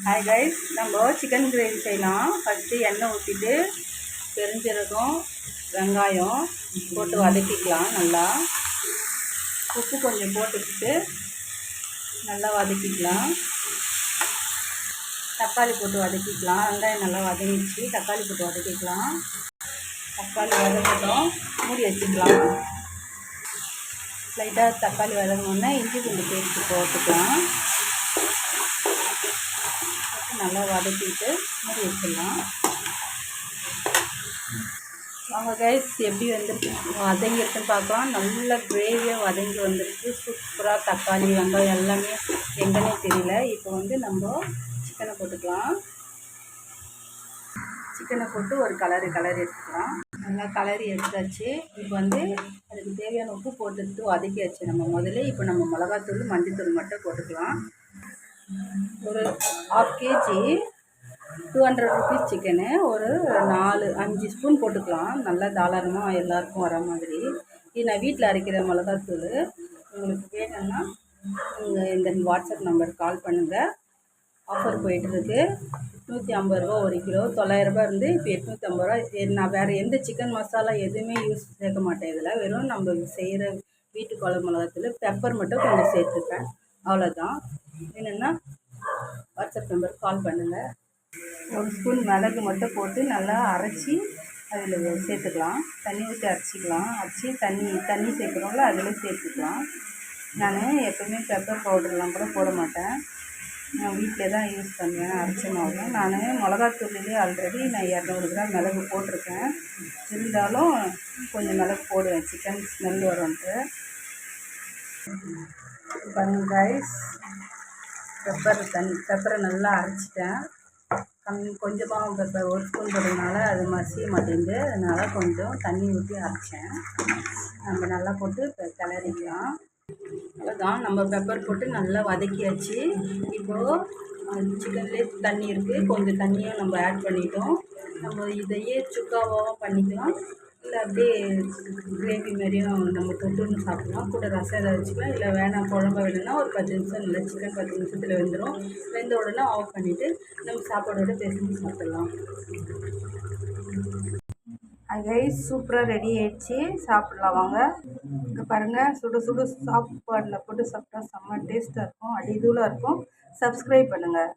Hi guys, நம்ம chicken gravy செய்யலாம். First எண்ணெய் ஊற்றிட்டு பெருஞ்சீரகம் வெங்காயம் போட்டு வதக்கிக்கலாம். நல்லா உப்பு கொஞ்சம் போட்டுக்கிட்டு நல்லா வதக்கிக்கலாம். தக்காளி போட்டு வதக்கிக்கலாம். வெங்காயம் நல்லா வதங்கிச்சு, தக்காளி போட்டு வதக்கிக்கலாம். தக்காளி வதக்கட்டும், மூடி வச்சுக்கலாம். லைட்டாக தக்காளி வதங்கினோன்னா இஞ்சி பூண்டு பேஸ்ட்டு போட்டுக்கலாம். நல்லா வதக்கிட்டு மூடி வச்சிடலாம். வாங்க கைஸ், எப்படி வதங்கிருக்குன்னு பார்க்கலாம். நல்ல கிரேவியாக வதங்கி வந்துருக்கு. சூப்பராக தக்காளி வெங்காயம் எல்லாமே எங்கன்னே தெரியல. இப்போ நம்ம சிக்கனை போட்டுக்கலாம். சிக்கனை போட்டு ஒரு கலரி எடுத்துக்கலாம். நல்லா கலரி எடுத்தாச்சு. இப்போ அதுக்கு தேவையான உப்பு போட்டுட்டு வதக்கியாச்சு நம்ம முதல்ல. இப்போ நம்ம மிளகாத்தூள் மஞ்சத்தூள் மட்டும் போட்டுக்கலாம். ஒரு 1/2 kg 200 rupees சிக்கனு ஒரு 4-5 ஸ்பூன் போட்டுக்கலாம். நல்லா தாராளமாக எல்லாருக்கும் வர மாதிரி. இது நான் வீட்டில் அரைக்கிற மிளகாத்தூள். உங்களுக்கு வேணும்னா நீங்கள் இந்த வாட்ஸ்அப் நம்பருக்கு கால் பண்ணுங்கள். ஆஃபர் போயிட்டுருக்கு. 150 ரூபா 1 கிலோ. 900 ரூபா இருந்து இப்போ 850 ரூபா. நான் வேறு எந்த சிக்கன் மசாலா எதுவுமே சேர்க்க மாட்டேன். இதில் வெறும் நம்ம செய்கிற வீட்டு குழம்பு மிளகாத்தூள், பெப்பர் மட்டும் கொஞ்சம் சேர்த்துப்பேன். அவ்வளோதான். என்னென்னா வாட்ஸ்அப் நம்பருக்கு கால் பண்ணுங்கள். 1 ஸ்பூன் மிளகு மட்டும் போட்டு நல்லா அரைச்சி அதில் சேர்த்துக்கலாம். தண்ணி ஊற்றி அரைச்சிக்கலாம். அரைச்சி தண்ணி சேர்க்குறோம்ல, அதில் சேர்த்துக்கலாம். நான் எப்போவுமே பெப்பர் பவுடர்லாம் கூட போட மாட்டேன். நான் வீட்டில் தான் யூஸ் பண்ணுவேன் அரைச்ச மாவு. நான் மிளகாத்தூள்லேயே ஆல்ரெடி நான் 200 கிராம் மிளகு போட்டிருக்கேன். இருந்தாலும் கொஞ்சம் மிளகு போடுவேன், சிக்கன் ஸ்மெல் வரும்ன்ட்டு. ரைஸ் பெப்பரை நல்லா அரைச்சிட்டேன். கொஞ்சமாக பெப்பர் 1 ஸ்பூன் போட்டதுனால அது மசிய மாட்டேங்குது. அதனால் கொஞ்சம் தண்ணி ஊற்றி அரைச்சேன். நம்ம நல்லா போட்டு கிளறிக்கலாம். அவ்வளோதான். நம்ம பெப்பர் போட்டு நல்லா வதக்கியாச்சு. இப்போது சிக்கன்லேயே தண்ணி இருக்குது. கொஞ்சம் தண்ணியும் நம்ம ஆட் பண்ணிட்டோம். நம்ம இதையே சுக்காவாகவும் பண்ணிக்கலாம், இல்லை அப்படியே கிரேவி மாதிரியும் நம்ம தொட்டுன்னு சாப்பிட்லாம். கூட ரசம் ஏதாவது வச்சுக்கலாம். இல்லை வேணாம் குழம்பு வேணும்னா ஒரு 10 நிமிஷம் இல்லை, சிக்கன் 10 நிமிஷத்தில் வெந்துடும். வெந்த உடனே ஆஃப் பண்ணிவிட்டு நம்ம சாப்பாடோட பேசி சாப்பிட்லாம். கைஸ், சூப்பராக ரெடி ஆகிடுச்சு. சாப்பிட்லாம் வாங்க. இங்கே பாருங்கள், சுடு சாப்பாடில் போட்டு சாப்பிட்டா செம்ம டேஸ்ட்டாக இருக்கும். அடி தூளாக இருக்கும். சப்ஸ்கிரைப் பண்ணுங்கள்.